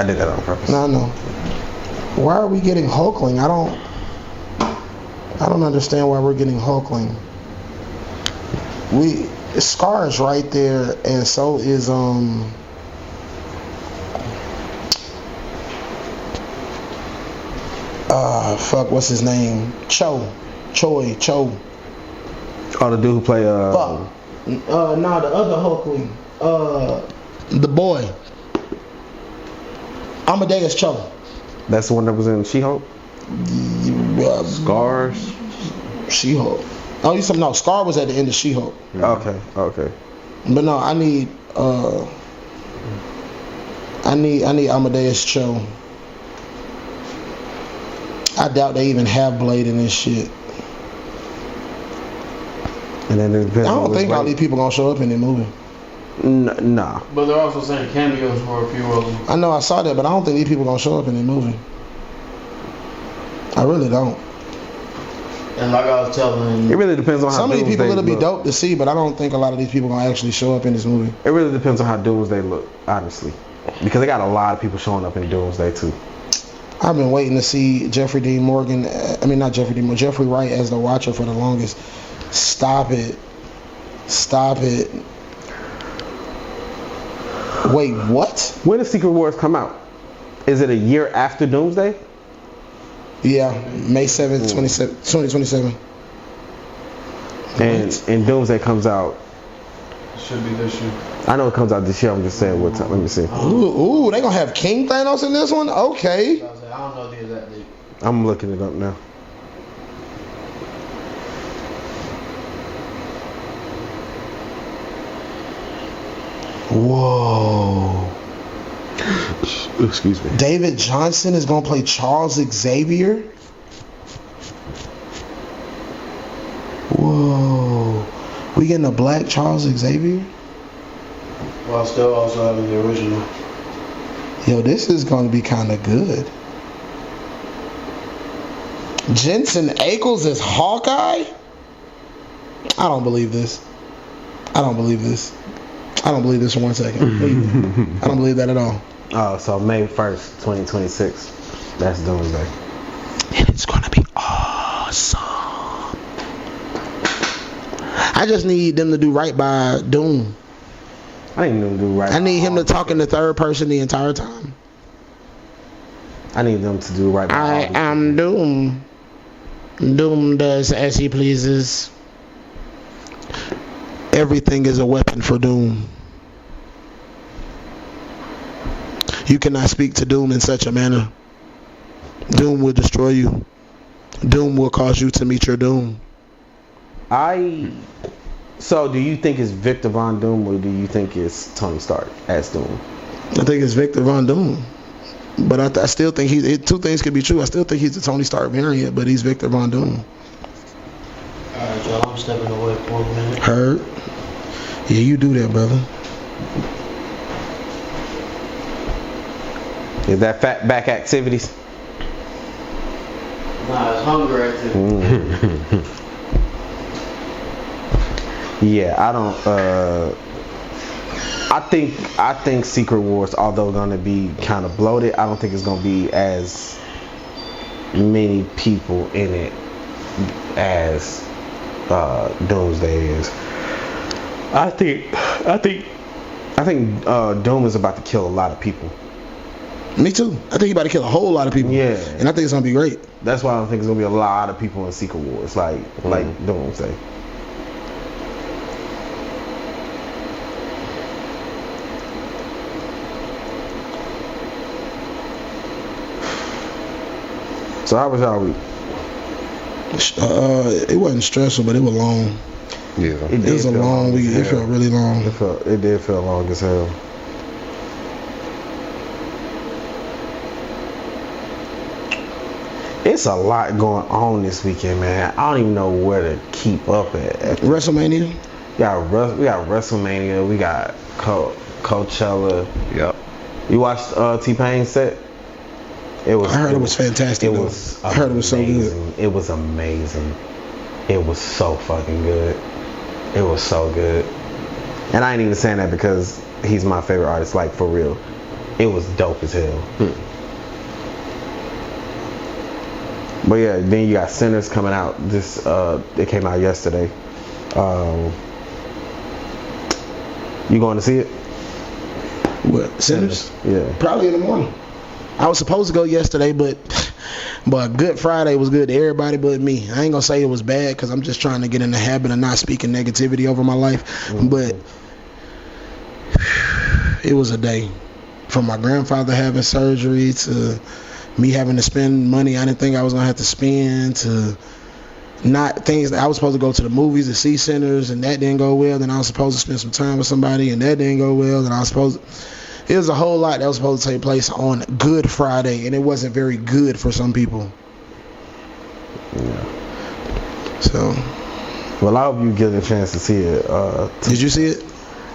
I did that on purpose. No, I know. Why are we getting Hulkling? I don't understand why we're getting Hulkling. Scar's right there, and so is what's his name? Cho. Oh, the dude who play no, the other Hulkling. The boy. Amadeus Cho. That's the one that was in She-Hulk? Scars? She-Hulk. Oh, you said no. Scar was at the end of She-Hulk. Okay. But no, I need Amadeus Cho. I doubt they even have Blade in this shit. And then I don't think all these people gonna show up in the movie. Nah. But they're also saying cameos for a few of them. I know I saw that, but I don't think these people gonna show up in the movie. I really don't. And like I was telling, it really depends on how some of these people it'll be dope to see, but I don't think a lot of these people gonna actually show up in this movie. It really depends on how Doomsday look, honestly, because they got a lot of people showing up in Doomsday too. I've been waiting to see Jeffrey Wright as the Watcher for the longest. Stop it. Wait, what? When does Secret Wars come out? Is it a year after Doomsday? Yeah, May 7th, 2027. And Doomsday comes out. It should be this year. I know it comes out this year. I'm just saying what time. Let me see. Ooh, they gonna have King Thanos in this one? Okay. I don't know the exact date. I'm looking it up now. Whoa. Excuse me. David Johnson is gonna play Charles Xavier. Whoa. We getting a black Charles Xavier? While still also having the original. Yo, this is gonna be kind of good. Jensen Ackles is Hawkeye? I don't believe this. I don't believe this for 1 second. I don't believe that at all. Oh, so May 1st, 2026. That's Doomsday. And it's going to be awesome. I just need them to do right by Doom. I need them to do right. I need him to talk in the third person the entire time. I need them to do right by I am Doom. Doom does as he pleases. Everything is a weapon for Doom. You cannot speak to Doom in such a manner. Doom will destroy you. Doom will cause you to meet your doom. So do you think it's Victor Von Doom or do you think it's Tony Stark as Doom? I think it's Victor Von Doom. But I still think two things could be true. I still think he's the Tony Stark variant, but he's Victor Von Doom. Alright, y'all, I'm stepping away for a minute. Heard? Yeah, you do that, brother. Is that fat back activities? Nah, it's hunger activity. Yeah, I don't. I think Secret Wars, although gonna be kind of bloated, I don't think it's gonna be as many people in it as Doomsday is. I think Doom is about to kill a lot of people. Me too. I think he's about to kill a whole lot of people. Yeah. And I think it's gonna be great. That's why I don't think it's gonna be a lot of people in Secret Wars, like Doomsday. So how was y'all week? It wasn't stressful, but it was long. Yeah. It was a long week. It felt really long. It did feel long as hell. It's a lot going on this weekend, man. I don't even know where to keep up at. WrestleMania? We got WrestleMania. We got Coachella. Yep. You watched T-Pain's set? I heard it was fantastic. I heard it was so good. It was amazing. It was so fucking good. It was so good. And I ain't even saying that because he's my favorite artist, like for real. It was dope as hell. But yeah, then you got Sinners coming out. It came out yesterday. You going to see it? What, Sinners? Yeah. Probably in the morning. I was supposed to go yesterday, but Good Friday was good to everybody but me. I ain't gonna say it was bad because I'm just trying to get in the habit of not speaking negativity over my life. But it was a day. From my grandfather having surgery to me having to spend money I didn't think I was gonna have to spend, to not things that I was supposed to go to the movies to see Sinners and that didn't go well. Then I was supposed to spend some time with somebody and that didn't go well. Then it was a whole lot that was supposed to take place on Good Friday, and it wasn't very good for some people. Yeah. So. Well, I hope you get a chance to see it. Did you see it?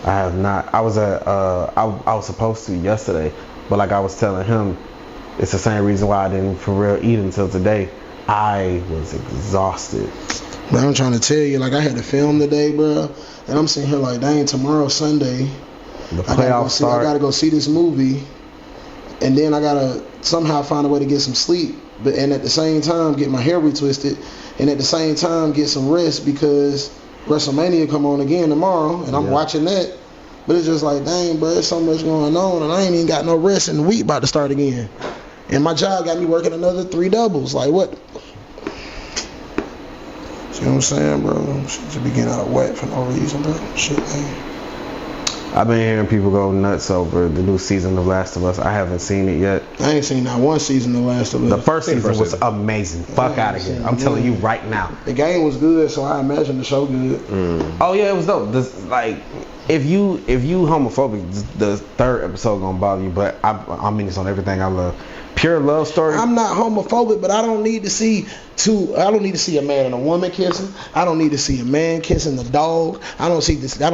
I have not. I was I was supposed to yesterday, but like I was telling him, it's the same reason why I didn't for real eat until today. I was exhausted. But I'm trying to tell you, like I had to film today, bro, and I'm sitting here like, dang, tomorrow's Sunday. The playoffs start. I gotta go see this movie, and then I gotta somehow find a way to get some sleep, and at the same time get my hair retwisted, and at the same time get some rest because WrestleMania come on again tomorrow, and I'm watching that. But it's just like, dang, bro, there's so much going on, and I ain't even got no rest, and the week about to start again. And my job got me working another 3 doubles. Like, what? See what I'm saying, bro? Shit just be getting out of whack for no reason, bro. Shit, man. I've been hearing people go nuts over the new season of Last of Us. I haven't seen it yet. I ain't seen not one season of Last of Us. The first season was amazing. Fuck out of here. I'm telling you right now. The game was good, so I imagine the show good. Oh yeah, it was dope. If you homophobic, the 3rd episode gonna bother you. But I mean, it's on everything I love. Pure love story. I'm not homophobic, but I don't need to see a man and a woman kissing. I don't need to see a man kissing the dog. I don't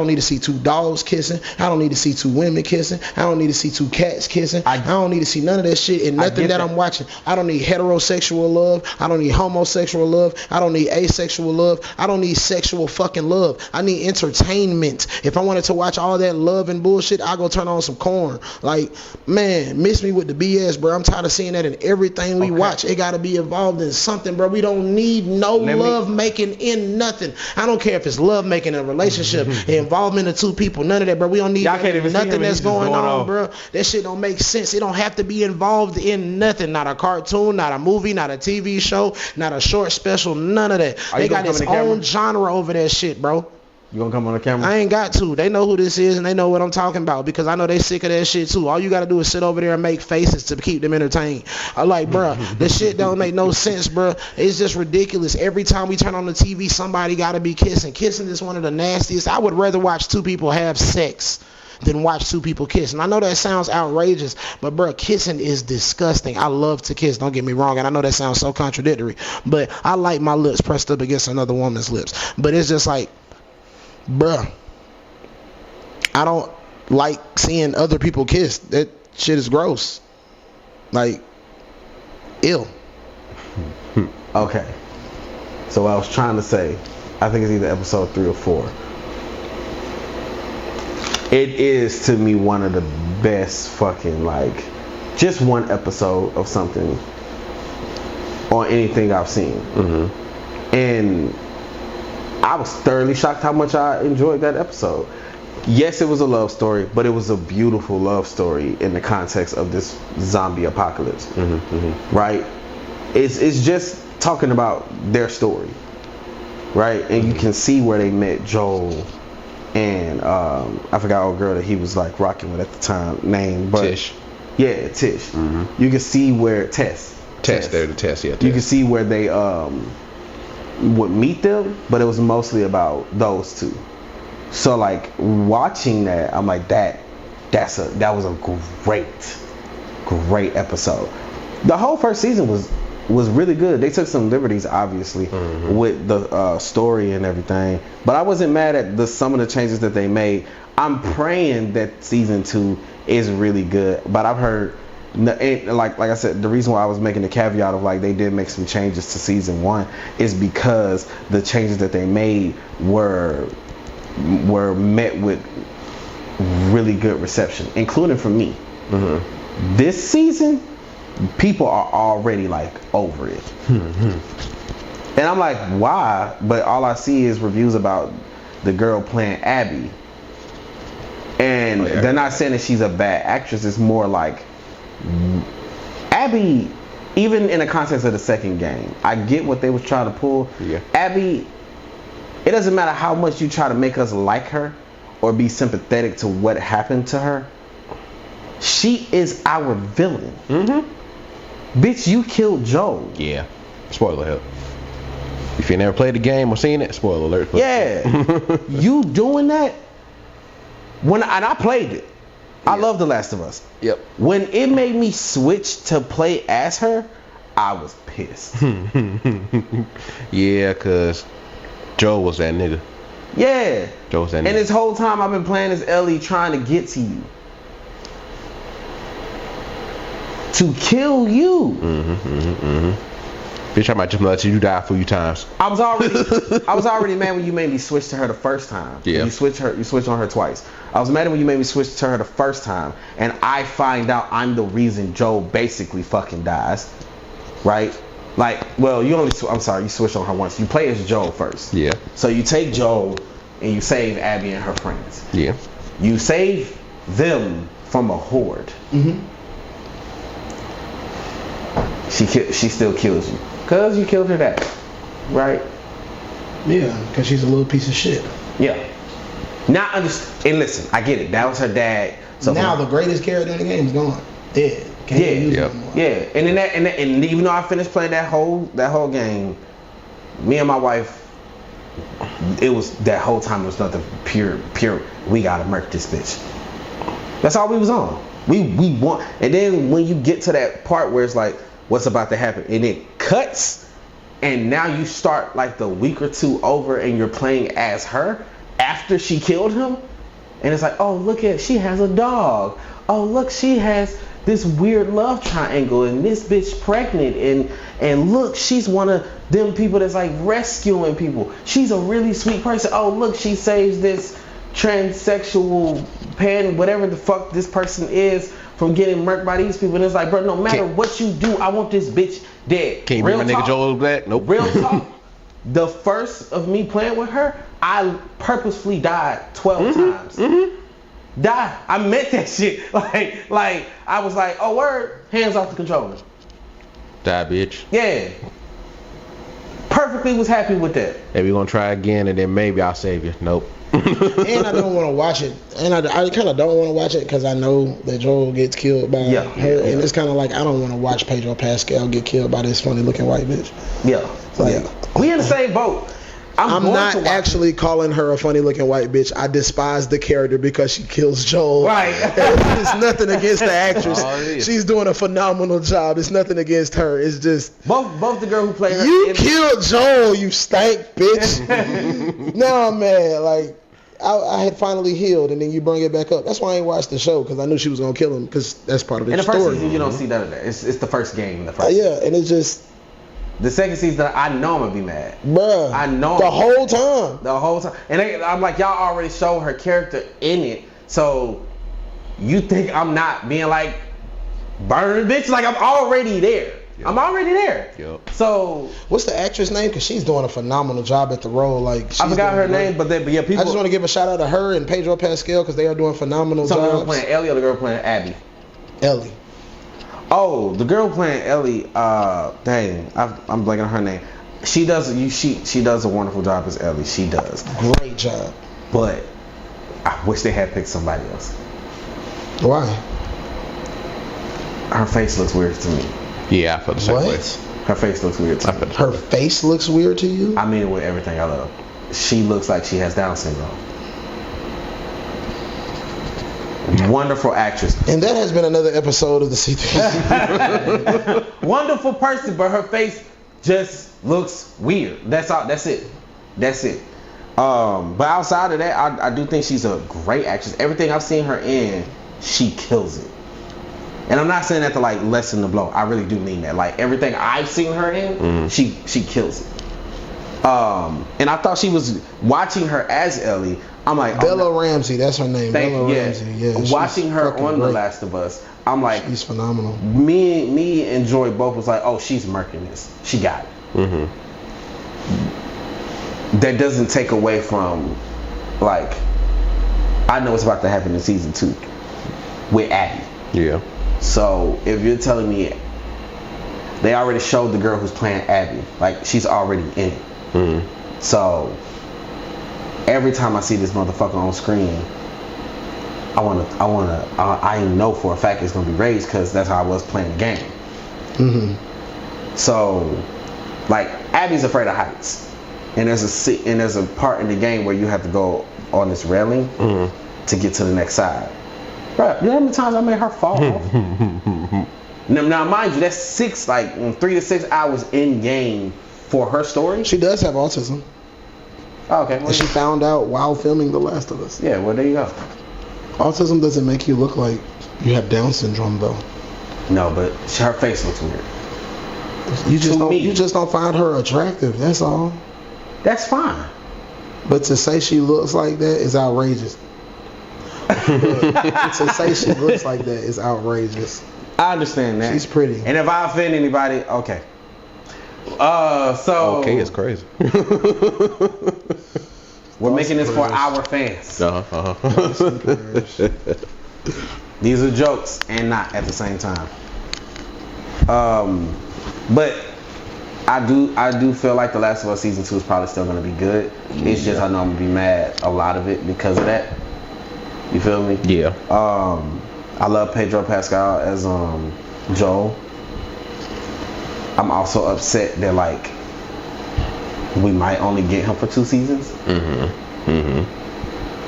need to see 2 dogs kissing. I don't need to see 2 women kissing. I don't need to see 2 cats kissing. I don't need to see none of that shit in nothing that I'm watching. I don't need heterosexual love. I don't need homosexual love. I don't need asexual love. I don't need sexual fucking love. I need entertainment. If I wanted to watch all that love and bullshit, I'll go turn on some corn. Like, man, miss me with the BS, bro. I'm tired of seeing that in everything we watch. It gotta be involved in something, bro. We don't need no love making in nothing. I don't care if it's love making in a relationship, involvement of 2 people, none of that, bro. We don't need nothing that's going on, bro. That shit don't make sense. It don't have to be involved in nothing. Not a cartoon, not a movie, not a TV show, not a short special, none of that. They got its own genre over that shit, bro. You gonna come on the camera? I ain't got to. They know who this is and they know what I'm talking about because I know they sick of that shit too. All you gotta do is sit over there and make faces to keep them entertained. I'm like, bruh, this shit don't make no sense, bruh. It's just ridiculous. Every time we turn on the TV, somebody gotta be kissing. Kissing is one of the nastiest. I would rather watch 2 people have sex than watch 2 people kiss. And I know that sounds outrageous, but bruh, kissing is disgusting. I love to kiss, don't get me wrong, and I know that sounds so contradictory, but I like my lips pressed up against another woman's lips. But it's just like, bruh, I don't like seeing other people kiss. That shit is gross. Like, ill. Okay. So what I was trying to say, I think it's either episode 3 or 4. It is to me one of the best fucking, like, just one episode of something on anything I've seen. And I was thoroughly shocked how much I enjoyed that episode. Yes, it was a love story, but it was a beautiful love story in the context of this zombie apocalypse. Right? It's just talking about their story. Right? And you can see where they met Joel and I forgot old girl that he was like rocking with at the time name, but Tish. Yeah, Tish. You can see where Tess. They're the Tess, yeah. Tess. You can see where they would meet them, but it was mostly about those 2. So like watching that, I'm like that was a great episode. The whole first season was really good. They took some liberties obviously with the story and everything, but I wasn't mad at some of the changes that they made. I'm praying that season 2 is really good, but I've heard like I said, the reason why I was making the caveat of like they did make some changes to season 1 is because the changes that they made were met with really good reception, including from me. This season, people are already like over it. And I'm like, why? But all I see is reviews about the girl playing Abby. And they're not saying that she's a bad actress. It's more like Abby, even in the context of the second game, I get what they was trying to pull. Yeah. Abby, it doesn't matter how much you try to make us like her or be sympathetic to what happened to her. She is our villain. Bitch, you killed Joel. Yeah. Spoiler alert. If you never played the game or seen it, spoiler alert. Yeah. You doing that? And I played it. I love The Last of Us. Yep. When it made me switch to play as her, I was pissed. Yeah, cause Joel was that nigga. Yeah. Joel was that nigga. And this whole time I've been playing as Ellie trying to get to you. To kill you. Bitch, I might just let you die a few times. I was already mad when you made me switch to her the first time. Yeah. You switched on her twice. I was mad when you made me switch to her the first time, and I find out I'm the reason Joel basically fucking dies. Right? Like, well, you switched on her once. You play as Joel first. Yeah. So you take Joel and you save Abby and her friends. Yeah. You save them from a horde. She still kills you. Cause you killed her dad. Right? Yeah, because she's a little piece of shit. Yeah. Now and listen, I get it. That was her dad. So now the greatest character in the game is gone. Dead. Can't even use it anymore. Yeah. And even though I finished playing that whole game, me and my wife, it was that whole time it was nothing pure. We gotta murk this bitch. That's all we was on. We want. And then when you get to that part where it's like, what's about to happen, and it cuts, and now you start like the week or two over, and you're playing as her after she killed him, and it's like, oh look she has a dog. Oh look, she has this weird love triangle, and this bitch pregnant, and look, she's one of them people that's like rescuing people. She's a really sweet person. Oh look, she saves this transsexual whatever the fuck this person is from getting murked by these people. And it's like, bro, no matter what you do, I want this bitch dead. Can't bring my nigga Joel back? Nope. Real talk. The first of me playing with her, I purposefully died 12 times. Die. I meant that shit. Like I was like, oh word, hands off the controller. Die, bitch. Yeah. Perfectly was happy with that. Hey, we gonna try again, and then maybe I'll save you. Nope. And I don't want to watch it. And I kind of don't want to watch it because I know that Joel gets killed by her. And it's kind of like, I don't want to watch Pedro Pascal get killed by this funny looking white bitch. Yeah. We in the same boat. I'm not actually calling her a funny looking white bitch. I despise the character because she kills Joel. Right. It's nothing against the actress. She's doing a phenomenal job. It's nothing against her. It's just both the girl who played her. You killed Joel, you stank bitch. Nah, man. Like I had finally healed, and then you bring it back up. That's why I ain't watched the show, because I knew she was gonna kill him, because that's part of the story. In the first season, you don't see none of that. It's the first game. Yeah, and it's just. The second season, I know I'm gonna be mad. Bruh. I know. The whole time. The whole time. And I'm like, y'all already showed her character in it. So, you think I'm not being like, burn bitch? Like, I'm already there. Yep. I'm already there. Yep. So. What's the actress name? Because she's doing a phenomenal job at the role. Like, I forgot her name, but yeah, people. I just want to give a shout out to her and Pedro Pascal, because they are doing phenomenal jobs. The girl playing Ellie or the girl playing Abby? Ellie. Oh, the girl playing Ellie, dang, I'm blanking on her name. She does a wonderful job as Ellie. She does. Great job. But I wish they had picked somebody else. Why? Her face looks weird to me. Yeah, I felt the same way. Her face looks weird to me. Her face looks weird to you? I mean it with everything I love. She looks like she has Down syndrome. Wonderful actress. And that has been another episode of the C3S Show. Wonderful person, but her face just looks weird. That's all. That's it. But outside of that, I do think she's a great actress. Everything I've seen her in, she kills it. And I'm not saying that to like lessen the blow. I really do mean that. Like everything I've seen her in, she kills it. And I thought she was watching her as Ellie. I'm like Bella Ramsey, that's her name. Ramsey. Yeah, watching her on The Last of Us, I'm like, She's phenomenal. Me and Joy both was like, oh, she's murking this. She got it. Mm-hmm. That doesn't take away from, like, I know what's about to happen in season 2 with Abby. Yeah. So if you're telling me they already showed the girl who's playing Abby, like, she's already in it. Mm-hmm. So every time I see this motherfucker on screen, I know for a fact it's gonna be raised because that's how I was playing the game. Mm-hmm. So, like, Abby's afraid of heights, and there's a part in the game where you have to go on this railing to get to the next side. Bro, you know how many times I made her fall off? Now, mind you, that's 3 to 6 hours in game for her story. She does have autism. Oh, okay. Well, And she found out while filming The Last of Us. yeah, well, there you go. Autism doesn't make you look like you have Down syndrome, though. No, but her face looks weird. You just To me. you just don't find her attractive. That's all. That's fine. But to say she looks like that is outrageous. To say she looks like that is outrageous. I understand that. She's pretty. And if I offend anybody, okay. So Okay, it's crazy. we're making this for our fans. These are jokes and not at the same time. But I do feel like The Last of Us season 2 is probably still gonna be good. It's just I know I'm gonna be mad a lot of it because of that. You feel me? Yeah. I love Pedro Pascal as Joel. I'm also upset that, like, we might only get him for 2 seasons.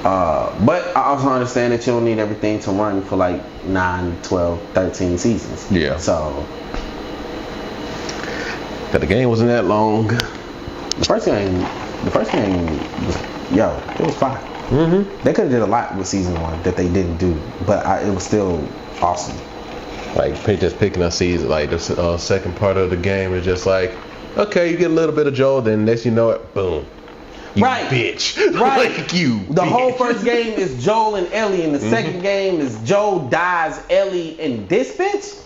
But I also understand that you don't need everything to run for like 9, 12, 13 seasons. Yeah. So But the game wasn't that long. the first game was, it was fine. They could have did a lot with season 1 that they didn't do, but it was still awesome. Like just picking up season, like the second part of the game is just like, okay, you get a little bit of Joel, then next you know it, boom. You Right. bitch. Right. Like you. The bitch. whole first game is Joel and Ellie, and the second game is Joel dies, Ellie, and this bitch.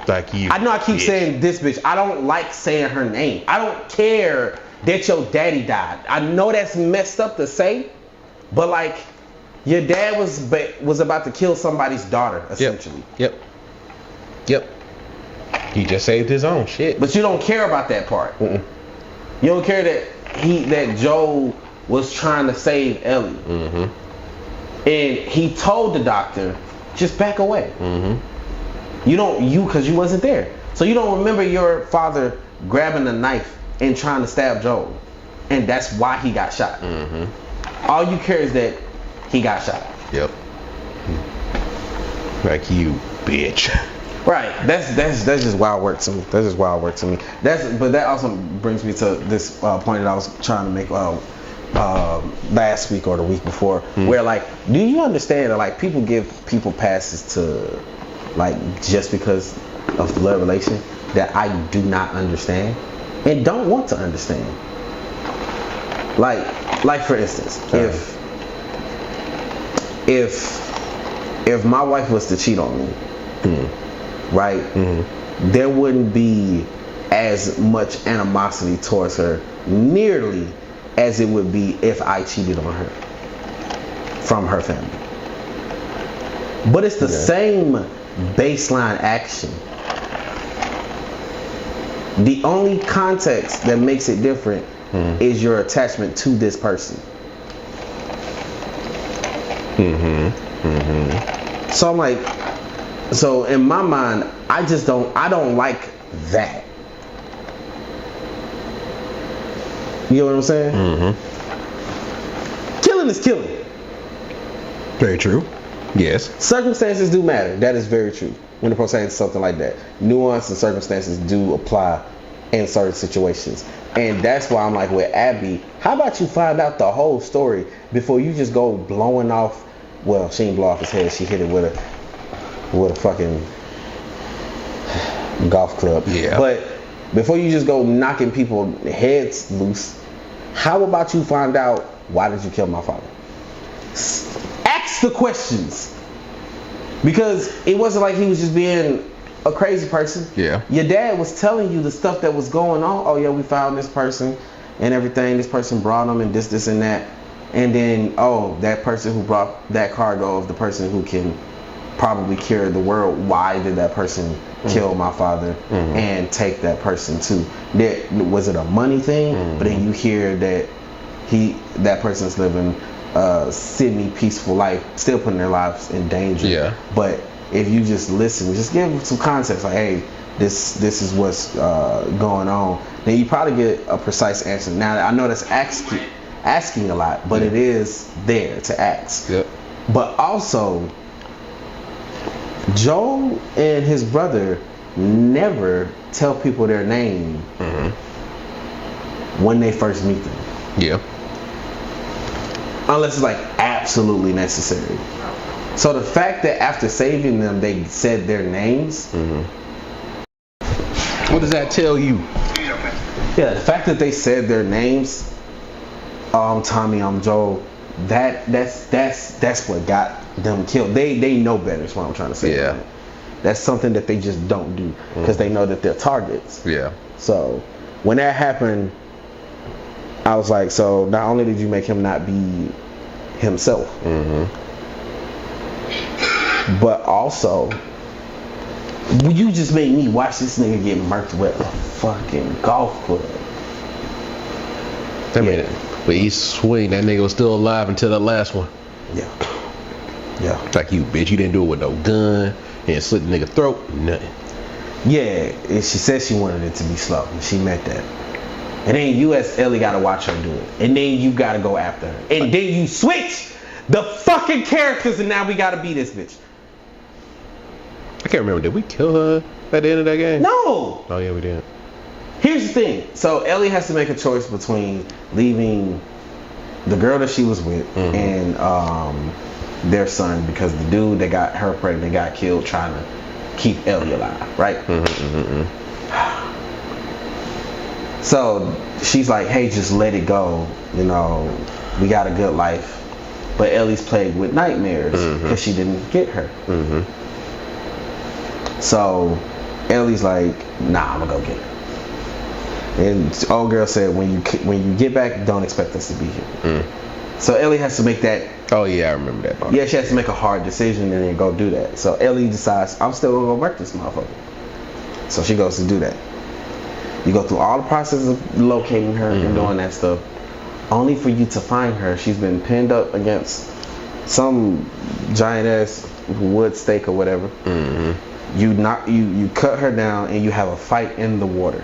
Like you. I know I keep bitch. saying this bitch. I don't like saying her name. I don't care that your daddy died. I know that's messed up to say, but like, your dad was about to kill somebody's daughter, essentially. Yep. He just saved his own shit. But you don't care about that part. You don't care that Joel was trying to save Ellie. And he told the doctor, just back away. Because you wasn't there. So you don't remember your father grabbing a knife and trying to stab Joel. And that's why he got shot. All you care is that he got shot. Yep. Like you, bitch. Right. That's just wild work to me. That's just wild work to me. But that also brings me to this point that I was trying to make last week or the week before, where, like, do you understand that, like, people give people passes to, like, just because of blood relation that I do not understand and don't want to understand. Like for instance, if my wife was to cheat on me, right, there wouldn't be as much animosity towards her nearly as it would be if I cheated on her from her family. But it's the same baseline action. The only context that makes it different is your attachment to this person. So I'm like, so in my mind, I don't like that. You know what I'm saying? Killing is killing. Very true. Yes. Circumstances do matter. That is very true. When it pertains to something like that, nuance and circumstances do apply in certain situations. And that's why I'm like, with Abby, how about you find out the whole story before you just go blowing off? Well, she didn't blow off his head. She hit it with a fucking golf club. Yeah. But before you just go knocking people's heads loose, how about you find out, why did you kill my father? Ask the questions. Because it wasn't like he was just being a crazy person. Yeah. Your dad was telling you the stuff that was going on. Oh yeah, we found this person and everything. This person brought them and this and that. And then, oh, that person who brought that cargo of the person who can probably cure the world. Why did that person kill my father and take that person too? Was it a money thing? But then you hear that that person's living a semi-peaceful life, still putting their lives in danger. Yeah. But if you just listen, just give some context, like, hey, this is what's going on, then you probably get a precise answer. Now, I know that's asking a lot, but it is there to ask. Yep. But also, Joel and his brother never tell people their name when they first meet them. Yeah. Unless it's like absolutely necessary. So the fact that after saving them, they said their names. What does that tell you? Yeah, the fact that they said their names. I'm Tommy, I'm Joel. That's what got them killed. They know better. Is what I'm trying to say. Yeah. That's something that they just don't do because they know that they're targets. Yeah. So when that happened, I was like, so not only did you make him not be himself, but also you just made me watch this nigga get murked with a fucking golf club. I mean, but each swing, that nigga was still alive until that last one. Yeah. Yeah. Like, you bitch, you didn't do it with no gun. You didn't slit the nigga throat, nothing. Yeah, and she said she wanted it to be slow, and she meant that. And then you as Ellie gotta watch her do it. And then you gotta go after her. And then you switch the fucking characters and now we gotta be this bitch. I can't remember, did we kill her at the end of that game? No! Oh yeah, we did. Here's the thing. So Ellie has to make a choice between leaving the girl that she was with and their son, because the dude that got her pregnant got killed trying to keep Ellie alive, right? So she's like, hey, just let it go. You know, we got a good life. But Ellie's plagued with nightmares because she didn't get her. So Ellie's like, nah, I'm gonna go get her. And old girl said, when you get back, don't expect us to be here. So Ellie has to make that. Oh yeah, I remember that part. Yeah, she has to make a hard decision and then go do that. So Ellie decides, I'm still gonna go murk this motherfucker. So she goes to do that. You go through all the process of locating her and doing that stuff, only for you to find her. She's been pinned up against some giant ass wood stake or whatever. You cut her down and you have a fight in the water.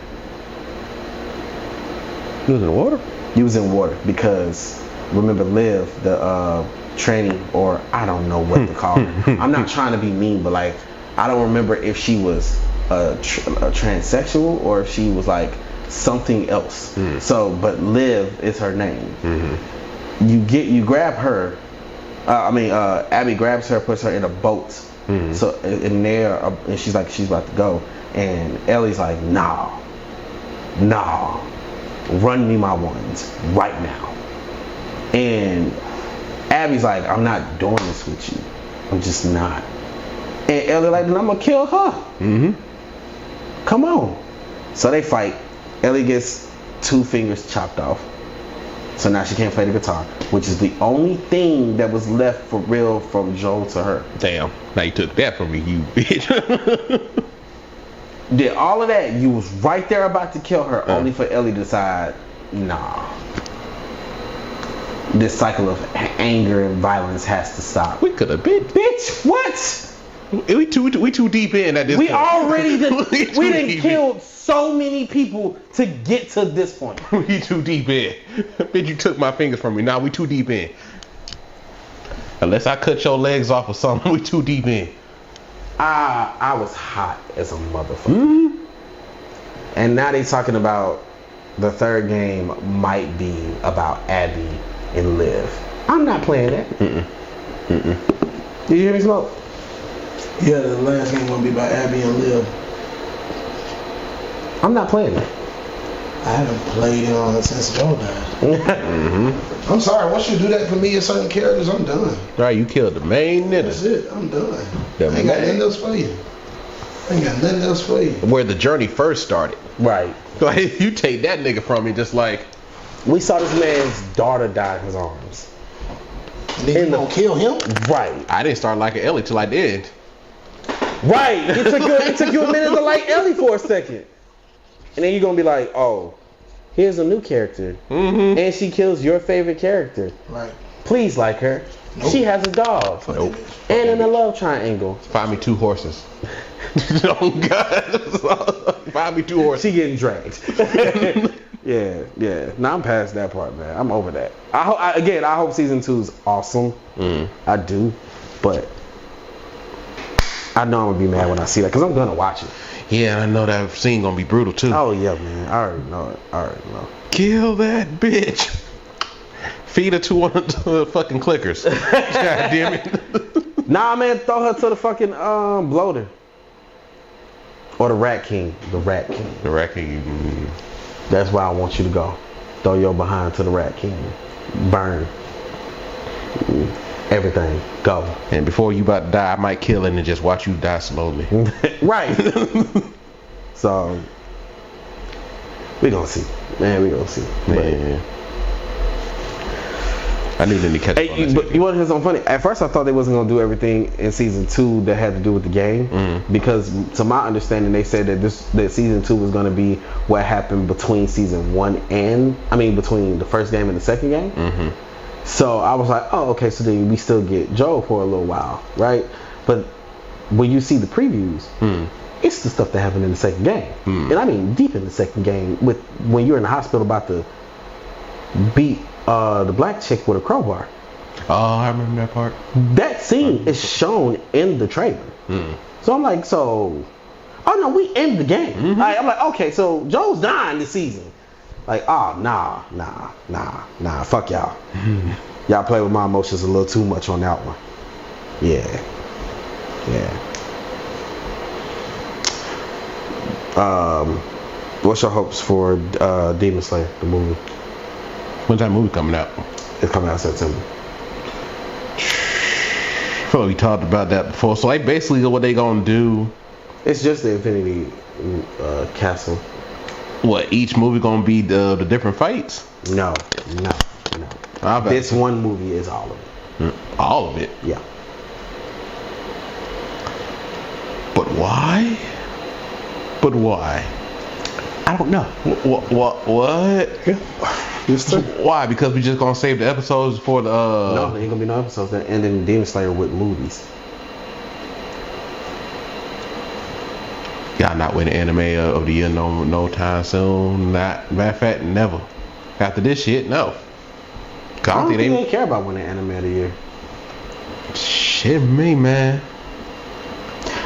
You was in the water? You was in water because remember Liv, the tranny, or I don't know what to call her. I'm not trying to be mean, but like I don't remember if she was a transsexual or if she was like something else. So, but Liv is her name. You grab her. Abby grabs her, puts her in a boat. So in there, and she's about to go, and Ellie's like, nah, run me my ones right now. And Abby's like, I'm not doing this with you. I'm just not. And Ellie like, then I'm gonna kill her. Come on. So they fight. Ellie gets 2 fingers chopped off. So now she can't play the guitar, which is the only thing that was left for real from Joel to her. Damn. Now you took that from me, you bitch. Did all of that, you was right there about to kill her, only for Ellie to decide, nah. This cycle of anger and violence has to stop. We could have been. Bitch, what? We too deep in at this point. We already done killed so many people to get to this point. We too deep in. Bitch, you took my fingers from me. Now we too deep in. Unless I cut your legs off or something, we too deep in. I was hot as a motherfucker. And now they talking about the third game might be about Abby and Liv. I'm not playing that. Did you hear me, Smoke? Yeah, the last game gonna be about Abby and Liv. I'm not playing that. I haven't played since Joe died. I'm sorry. Once you do that for me and certain characters, I'm done. Right, you killed the main nigga. That's it. I'm done. The I ain't got nothing else for you. Where the journey first started. Right. Like, you take that nigga from me just like... We saw this man's daughter die in his arms. And then you gonna kill him? Right. I didn't start liking Ellie till I did. Right. It took you a minute to like Ellie for a second. And then you're gonna be like, oh, here's a new character. Mm-hmm. And she kills your favorite character. Right. Please like her. Nope. She has a dog. Nope. And in a love triangle. Find me 2 horses. Oh, God. Find me 2 horses. She getting dragged. Yeah. Now I'm past that part, man. I'm over that. I hope season 2 is awesome. I do. But I know I'm going to be mad when I see that because I'm going to watch it. Yeah, I know that scene going to be brutal, too. Oh, yeah, man. I already know it. Kill that bitch. Feed her to one of the fucking clickers. God damn it. Nah, man, throw her to the fucking bloater. Or the Rat King. The Rat King. The Rat King. That's where I want you to go. Throw your behind to the Rat King. Burn. Everything. Go. And before you about to die, I might kill it and just watch you die slowly. Right. So, we gonna see. Man, we gonna see. Man. I need to catch up on Hey, but you want to hear something funny? At first, I thought they wasn't gonna do everything in season 2 that had to do with the game, because to my understanding, they said that season 2 was gonna be what happened between season 1 between the first game and the second game. So I was like, oh, okay, so then we still get Joel for a little while, right? But when you see the previews, it's the stuff that happened in the second game, and I mean deep in the second game, with when you're in the hospital about to beat the black chick with a crowbar. Oh, I remember that part. That scene is shown in the trailer. So I'm like, oh no, we end the game. I'm like, okay, so Joel's dying this season. Like, oh, nah, fuck y'all. Y'all play with my emotions a little too much on that one. Yeah. What's your hopes for Demon Slayer, the movie? When's that movie coming out? It's coming out September. I feel like we talked about that before. So, like, basically what they gonna do... It's just the Infinity Castle. What, each movie gonna be the different fights? No. This one movie is all of it. All of it? Yeah. But why? I don't know. What? Yeah. Why? Because we just gonna save the episodes for the... No, there ain't gonna be no episodes that end in Demon Slayer with movies. Y'all not winning anime of the year no time soon. Not, matter of fact, never. After this shit, no. I don't think they care about winning anime of the year. Shit me, man.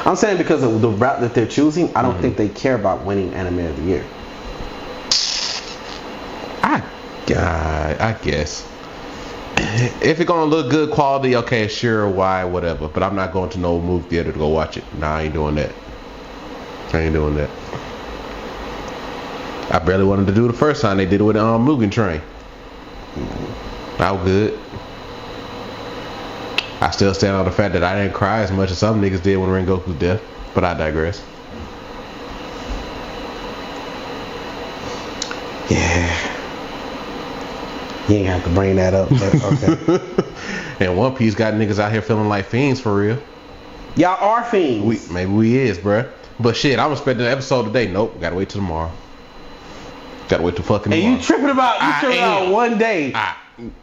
I'm saying because of the route that they're choosing, I don't think they care about winning anime of the year. I guess. If it's gonna look good quality, okay, sure, why, whatever. But I'm not going to no movie theater to go watch it. Nah, I ain't doing that. I barely wanted to do it the first time they did it with Mugen Train. I was good. I still stand on the fact that I didn't cry as much as some niggas did when Rengoku's death. But I digress. Yeah. You ain't have to bring that up, but okay. And One Piece got niggas out here feeling like fiends for real. Y'all are fiends. Maybe we is, bruh. But shit, I'm expecting an episode today. Nope, gotta wait till tomorrow. Gotta wait till fucking tomorrow. And you tripping about one day.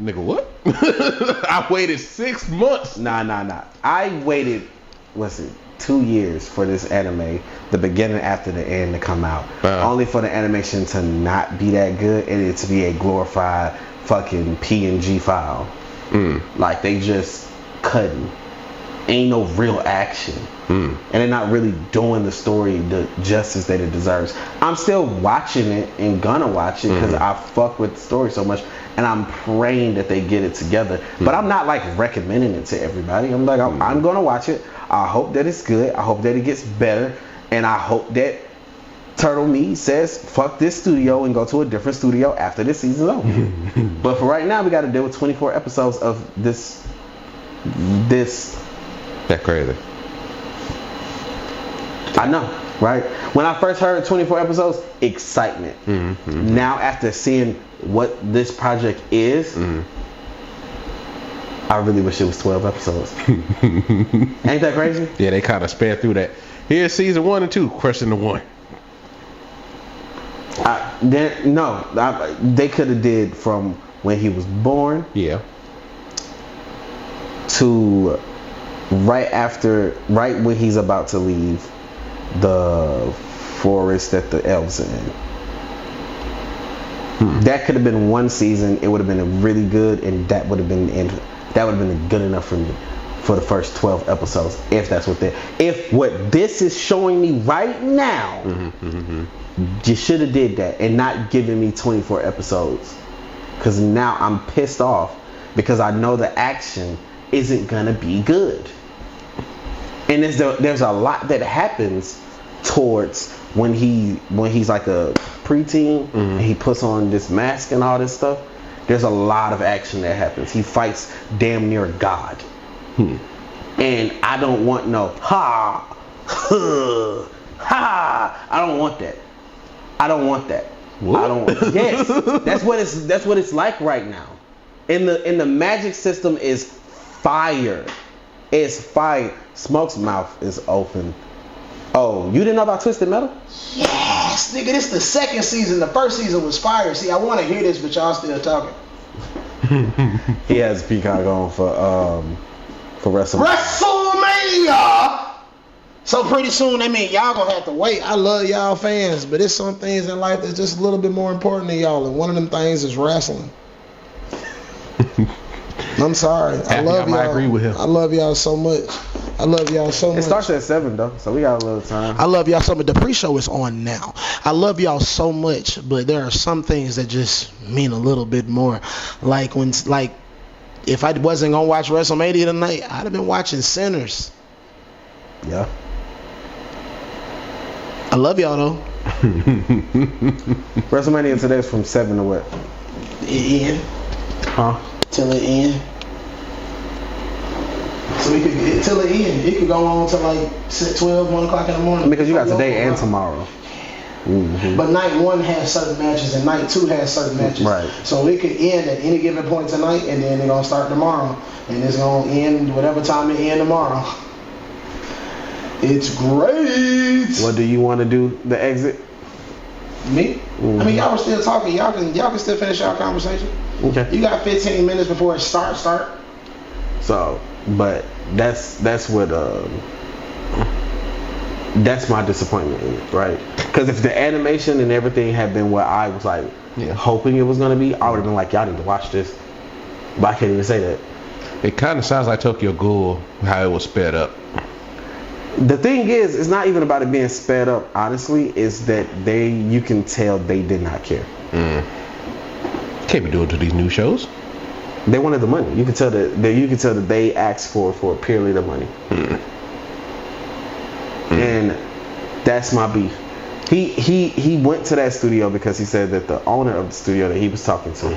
Nigga, what? I waited 6 months. Nah. I waited, 2 years for this anime, the beginning after the end to come out. Only for the animation to not be that good and it to be a glorified fucking PNG file. Like they just cutting. Ain't no real action. And they're not really doing the story the justice that it deserves. I'm still watching it and gonna watch it because I fuck with the story so much, and I'm praying that they get it together. But I'm not like recommending it to everybody. I'm like, I'm gonna watch it. I hope that it's good. I hope that it gets better, and I hope that Turtle Me says fuck this studio and go to a different studio after this season's over. But for right now, we got to deal with 24 episodes of this. That's crazy. I know, right? When I first heard 24 episodes, excitement. Now after seeing what this project is, I really wish it was 12 episodes. Ain't that crazy? Yeah, they kind of sped through that. Here's season 1 and 2, crushing the 1. They could have did from when he was born. Yeah. To right when he's about to leave the forest that the elves are in. That could have been one season. It would have been really good, and that would have been good enough for me for the first 12 episodes. If what this is showing me right now, you should have did that and not given me 24 episodes. Because now I'm pissed off because I know the action isn't gonna be good. And there's a lot that happens towards when he's like a preteen and he puts on this mask and all this stuff. There's a lot of action that happens. He fights damn near God. And I don't want no ha. I don't want that. What? Yes, that's what it's like right now. In the magic system is fire. It's fire. Smoke's mouth is open. Oh, you didn't know about Twisted Metal? Yes, nigga, this the second season. The first season was fire. See, I want to hear this, but y'all still talking. He has Peacock on for WrestleMania. So pretty soon, I mean, y'all gonna have to wait. I love y'all fans, but there's some things in life that's just a little bit more important than y'all, and one of them things is wrestling. I'm sorry. I love y'all. I agree with him. I love y'all so much. It starts at 7 though, so we got a little time. I love y'all so much. The pre-show is on now. I love y'all so much, but there are some things that just mean a little bit more. Like if I wasn't gonna watch WrestleMania tonight, I'd have been watching Sinners. Yeah. I love y'all though. WrestleMania today is from 7 to what? The end. Huh? Till the end. So we could till the end. It could go on till like 12, 1 o'clock in the morning. Because you got today and tomorrow. But night 1 has certain matches and night 2 has certain matches. Right. So it could end at any given point tonight, and then they're gonna start tomorrow, and it's gonna end whatever time it end tomorrow. It's great. What do you want to do? The exit? Me? I mean, y'all were still talking. Y'all can still finish y'all conversation. Okay. You got 15 minutes before it start. So, but that's what that's my disappointment in it, right? Because if the animation and everything had been what I was like hoping it was gonna be, I would have been like, y'all need to watch this. But I can't even say that. It kind of sounds like Tokyo Ghoul, how it was sped up. The thing is, it's not even about it being sped up. Honestly, is that you can tell they did not care. Can't be doing to these new shows. They wanted the money. You can tell that they asked for purely the money. And that's my beef. He went to that studio because he said that the owner of the studio that he was talking to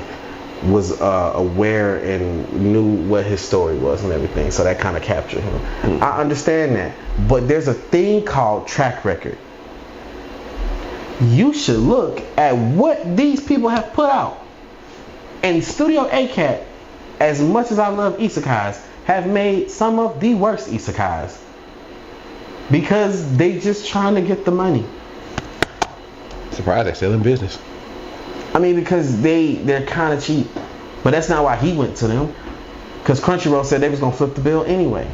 was aware and knew what his story was and everything, so that kind of captured him. I understand that, but there's a thing called track record. You should look at what these people have put out. And Studio ACAT, as much as I love isekais, have made some of the worst isekais because they just trying to get the money. Surprised they're still in business. I mean, because they're kind of cheap. But that's not why he went to them. Because Crunchyroll said they was going to flip the bill anyway.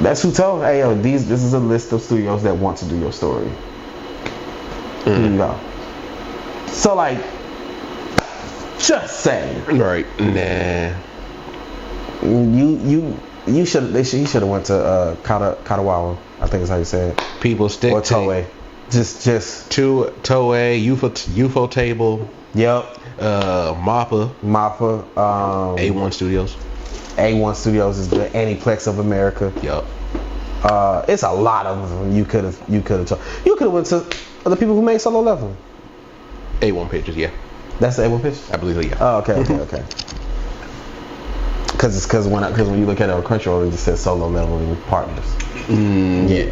That's who told, hey, yo, this is a list of studios that want to do your story. Here you go. So, like, just saying. Right. Nah. He should have went to Katawawa. I think is how you say it. People stick or Toei. Just to Toei, UFO Table. Yep. MAPPA. A1 Studios. A1 Studios is the Aniplex of America. Yep. It's a lot of them. You could have went to the people who made Solo Leveling. A1 Pictures, yeah. That's the A1 Pictures? I believe so, yeah. Oh, okay. Because when you look at it on Crunchyroll, it just says Solo Leveling Partners. Yeah.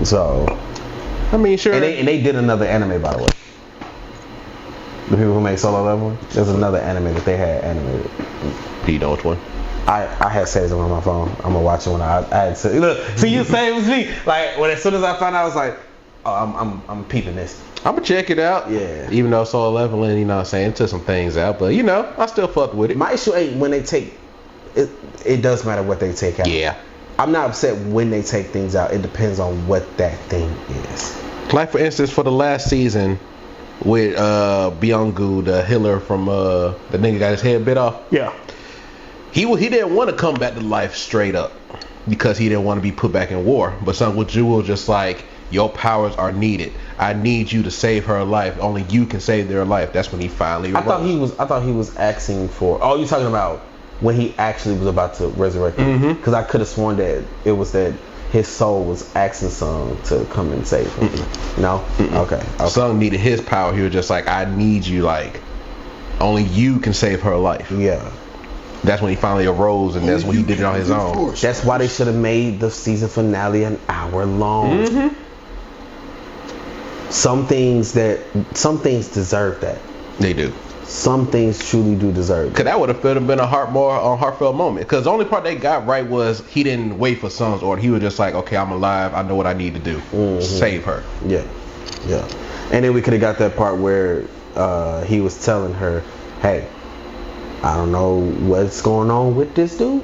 So, I mean, sure. And they did another anime, by the way. The people who made Solo Leveling, there's another anime that they had animated. Do you know which one? I had saved it on my phone. I'm gonna watch it when I had to. Look, see, you same as me. Like as soon as I found out, I was like, oh, I'm peeping this. I'm gonna check it out. Yeah. Even though Solo Leveling, you know what I'm saying, took some things out, but I still fuck with it. My issue ain't when they take it. It does matter what they take out. Yeah. I'm not upset when they take things out. It depends on what that thing is. Like for instance, for the last season with Byung-gu, the healer from the nigga got his head bit off. Yeah. He didn't want to come back to life straight up because he didn't want to be put back in war. But Sun Woo-ju was just like, your powers are needed. I need you to save her life. Only you can save their life. That's when he finally I thought he was asking for. Oh, you're talking about when he actually was about to resurrect him? Because I could have sworn that it was that his soul was asking Sung to come and save him. No? Okay. Sung needed his power. He was just like, I need you. Like, only you can save her life. Yeah. That's when he finally arose, and that's when he did it on his own. That's why they should have made the season finale an hour long. Some things deserve that. They do. Some things truly do deserve it. Cause that would have been a heartfelt moment. Cause the only part they got right was he didn't wait for Sung's order. He was just like, okay, I'm alive. I know what I need to do. Save her. Yeah. And then we could have got that part where he was telling her, hey, I don't know what's going on with this dude.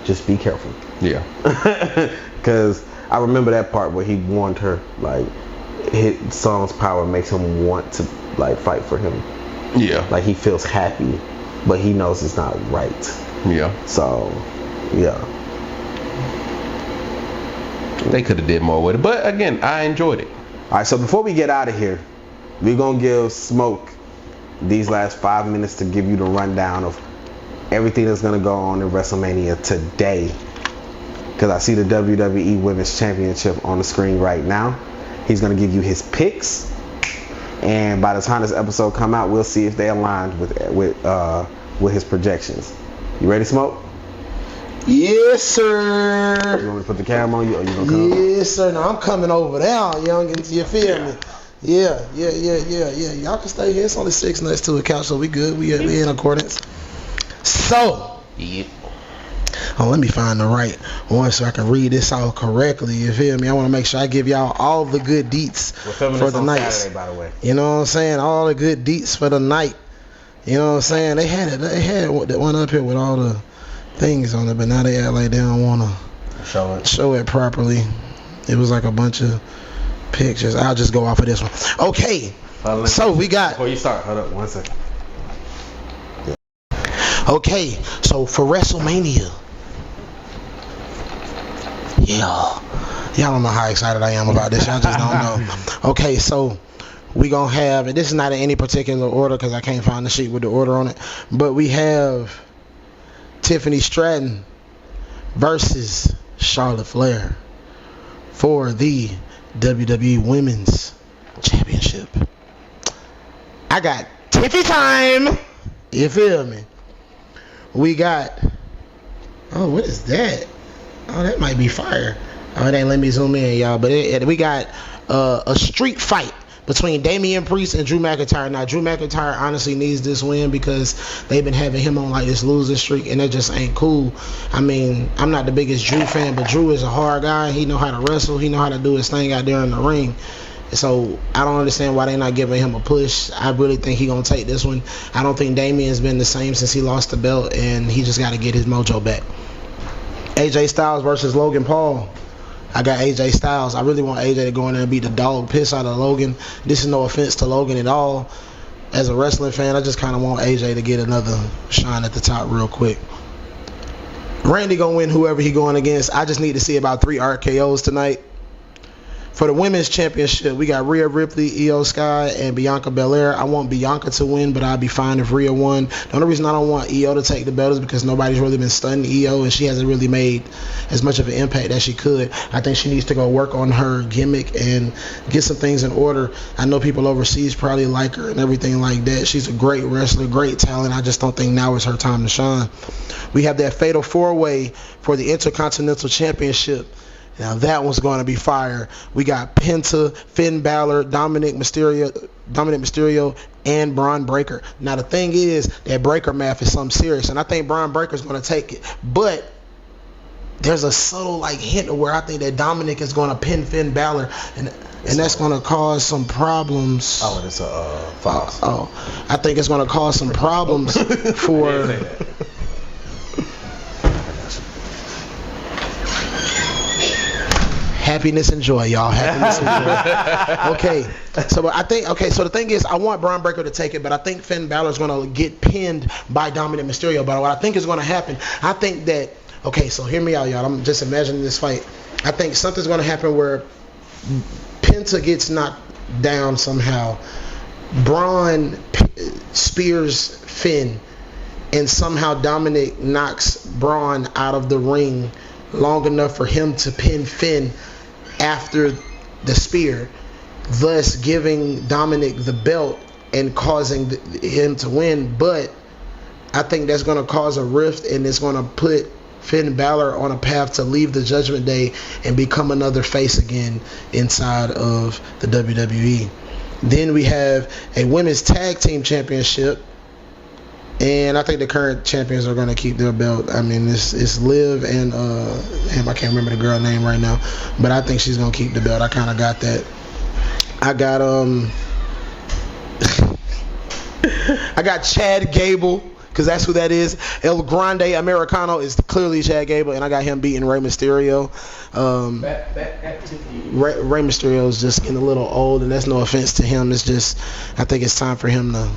Just be careful. Yeah. Because I remember that part where he warned her, like, Sung's power makes him want to, like, fight for him. Yeah. Like, he feels happy, but he knows it's not right. Yeah. So, yeah. They could have did more with it. But, again, I enjoyed it. All right, so before we get out of here, we're going to give Smoke these last 5 minutes to give you the rundown of everything that's going to go on in WrestleMania today. Because I see the WWE Women's Championship on the screen right now. He's going to give you his picks. And by the time this episode come out, we'll see if they aligned with his projections. You ready, Smoke? Yes, sir. You want me to put the camera on you, or you gonna come? Yes, sir. No, I'm coming over there, youngins. You feel me? Yeah. Y'all can stay here. It's only 6 next to a couch, so we good. We in accordance. So, let me find the right one so I can read this out correctly. You feel me? I want to make sure I give y'all all the good deets for the night. Saturday, by the way. You know what I'm saying? All the good deets for the night. You know what I'm saying? They had that one up here with all the things on it, but now they act like they don't want to show it properly. It was like a bunch of pictures. I'll just go off of this one. Okay, so we got. Before you start, hold up 1 second. Okay, so for WrestleMania, y'all don't know how excited I am about this. Y'all just don't know. Okay, so we gonna have, and this is not in any particular order because I can't find the sheet with the order on it, but we have Tiffany Stratton versus Charlotte Flair for the WWE Women's Championship. I got Tiffy time. You feel me? We got, oh, what is that? Oh, that might be fire. Oh, it ain't let me zoom in, y'all. But we got a street fight between Damian Priest and Drew McIntyre. Now, Drew McIntyre honestly needs this win because they've been having him on like this losing streak, and that just ain't cool. I mean, I'm not the biggest Drew fan, but Drew is a hard guy. He know how to wrestle. He know how to do his thing out there in the ring. So I don't understand why they're not giving him a push. I really think he's going to take this one. I don't think Damian's been the same since he lost the belt, and he just got to get his mojo back. AJ Styles versus Logan Paul. I got AJ Styles. I really want AJ to go in there and beat the dog piss out of Logan. This is no offense to Logan at all. As a wrestling fan, I just kind of want AJ to get another shine at the top real quick. Randy going to win whoever he going against. I just need to see about 3 RKOs tonight. For the women's championship, we got Rhea Ripley, Io Sky, and Bianca Belair. I want Bianca to win, but I'd be fine if Rhea won. The only reason I don't want Io to take the belt is because nobody's really been studying Io, and she hasn't really made as much of an impact as she could. I think she needs to go work on her gimmick and get some things in order. I know people overseas probably like her and everything like that. She's a great wrestler, great talent. I just don't think now is her time to shine. We have that fatal four-way for the Intercontinental Championship. Now that one's going to be fire. We got Penta, Finn Balor, Dominic Mysterio, and Braun Breaker. Now the thing is that Breaker math is something serious, and I think Braun Breaker's going to take it. But there's a subtle hint of where I think that Dominic is going to pin Finn Balor, and that's going to cause some problems. Oh, and it's a Fox. I think it's going to cause some problems for. Happiness and joy, y'all. Happiness and joy. Okay. So the thing is, I want Braun Breaker to take it, but I think Finn Balor's going to get pinned by Dominic Mysterio. But what I think is going to happen, I think that, so hear me out, y'all. I'm just imagining this fight. I think something's going to happen where Penta gets knocked down somehow. Braun spears Finn, and somehow Dominic knocks Braun out of the ring long enough for him to pin Finn after the spear, thus giving Dominic the belt and causing him to win. But I think that's going to cause a rift, and it's going to put Finn Balor on a path to leave the Judgment Day and become another face again inside of the WWE. Then we have a women's tag team championship, and I think the current champions are going to keep their belt. I mean, it's Liv and I can't remember the girl name right now, but I think she's going to keep the belt. I kind of got that. I got I got Chad Gable, because that's who that is. El Grande Americano is clearly Chad Gable, and I got him beating Rey Mysterio. Rey Mysterio is just getting a little old, and that's no offense to him. It's just, I think it's time for him to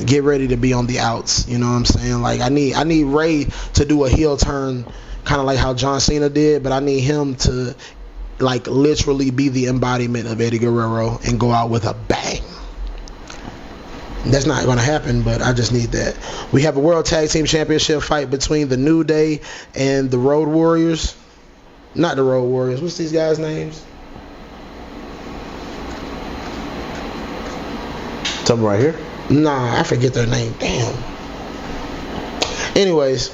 get ready to be on the outs. You know what I'm saying? I need Rey to do a heel turn, kind of like how John Cena did, but I need him to literally be the embodiment of Eddie Guerrero and go out with a bang. That's not going to happen, but I just need that. We have a World Tag Team Championship fight between the New Day and the Road Warriors. Not the Road Warriors. What's these guys' names? Something right here? Nah, I forget their name. Damn. Anyways,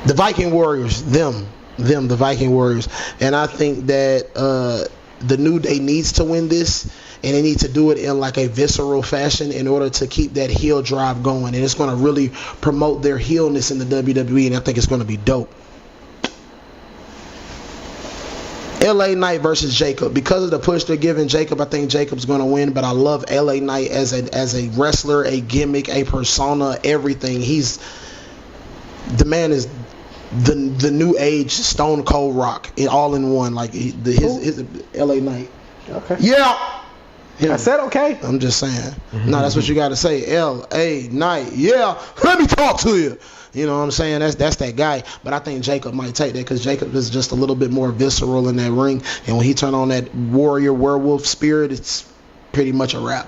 the Viking Warriors, the Viking Warriors. And I think that the New Day needs to win this, and they need to do it in a visceral fashion in order to keep that heel drive going. And it's going to really promote their heelness in the WWE, and I think it's going to be dope. LA Knight versus Jacob. Because of the push they're giving Jacob, I think Jacob's going to win, but I love LA Knight as a wrestler, a gimmick, a persona, everything. The man is the new age Stone Cold Rock, all in one. His LA Knight. Okay. Yeah. Him. I said okay. I'm just saying. No, that's what you got to say. LA Knight. Yeah. Let me talk to you. You know what I'm saying? That's that guy. But I think Jacob might take that, because Jacob is just a little bit more visceral in that ring. And when he turn on that warrior werewolf spirit, it's pretty much a wrap.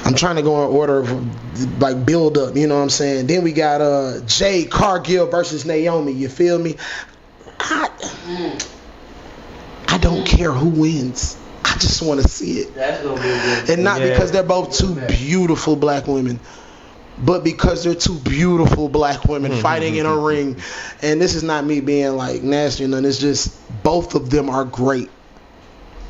I'm trying to go in order of build up. You know what I'm saying? Then we got Jade Cargill versus Naomi. You feel me? I don't care who wins. I just want to see it. That's gonna be good. And not because they're both two beautiful black women, but because they're two beautiful black women fighting in a ring. And this is not me being nasty or nothing. It's just both of them are great.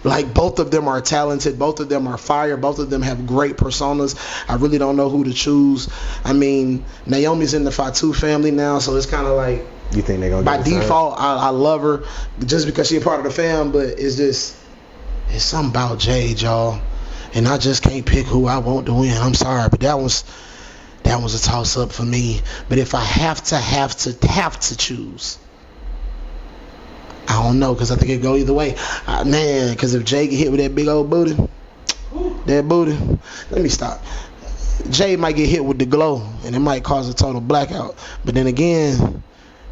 Both of them are talented. Both of them are fire. Both of them have great personas. I really don't know who to choose. I mean, Naomi's in the Fatu family now, so it's kind of you think they're gonna by default, I love her just because she's a part of the fam, but it's something about Jade, y'all, and I just can't pick who I want to win. I'm sorry, but that was a toss up for me. But if I have to choose, I don't know, because I think it go either way. Man, because if Jade get hit with that big old booty, let me stop. Jade might get hit with the glow, and it might cause a total blackout. But then again,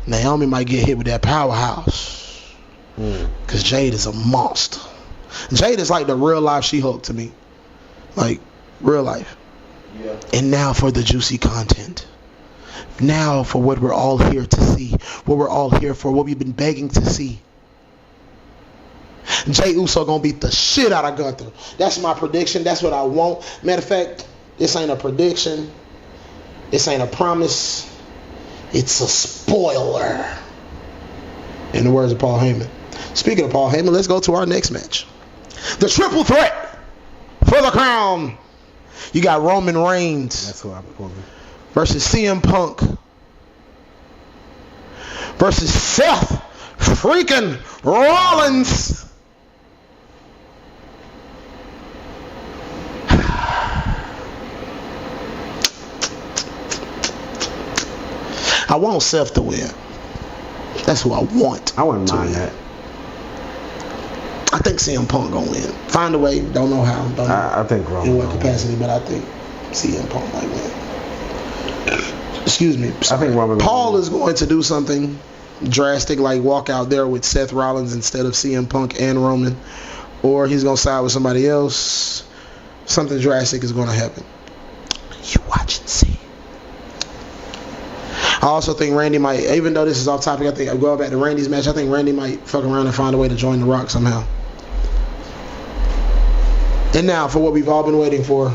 Naomi might get hit with that powerhouse. Because Jade is a monster. Jade is like the real life She-Hulk to me. Like, real life. Yeah. And now for the juicy content. Now for what we're all here to see. What we're all here for. What we've been begging to see. Jey Uso gonna beat the shit out of Gunther. That's my prediction. That's what I want. Matter of fact, this ain't a prediction. This ain't a promise. It's a spoiler. In the words of Paul Heyman. Speaking of Paul Heyman, let's go to our next match. The triple threat for the crown. You got Roman Reigns. That's who I'm pulling. Versus CM Punk. Versus Seth freaking Rollins. I want Seth to win. That's who I want. I wouldn't mind win. that. I think CM Punk gonna win. Find a way. Don't know how. Don't know I think Roman. in what capacity, but I think CM Punk might win. Excuse me. I think Roman. Paul is going to do something drastic, like walk out there with Seth Rollins instead of CM Punk and Roman, or he's gonna side with somebody else. Something drastic is gonna happen. You watch and see. I also think Randy might, even though this is off topic, I think I'm going back to Randy's match. I think Randy might fuck around and find a way to join The Rock somehow. And now for what we've all been waiting for.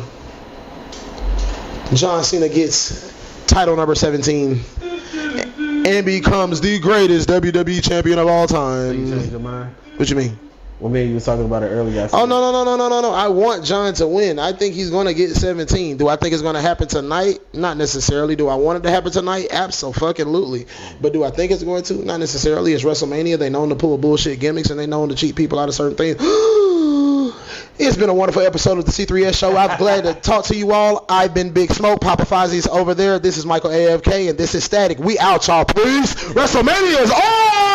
John Cena gets title number 17 and becomes the greatest WWE champion of all time. You changed your mind? What you mean? Well, maybe you were talking about it earlier. Oh, no. I want John to win. I think he's going to get 17. Do I think it's going to happen tonight? Not necessarily. Do I want it to happen tonight? Absolutely. But do I think it's going to? Not necessarily. It's WrestleMania. They known to pull bullshit gimmicks, and they known to cheat people out of certain things. It's been a wonderful episode of the C3S Show. I'm glad to talk to you all. I've been Big Smoke. Papa Fozzie's over there. This is Michael AFK, and this is Static. We out, y'all, please. WrestleMania is on!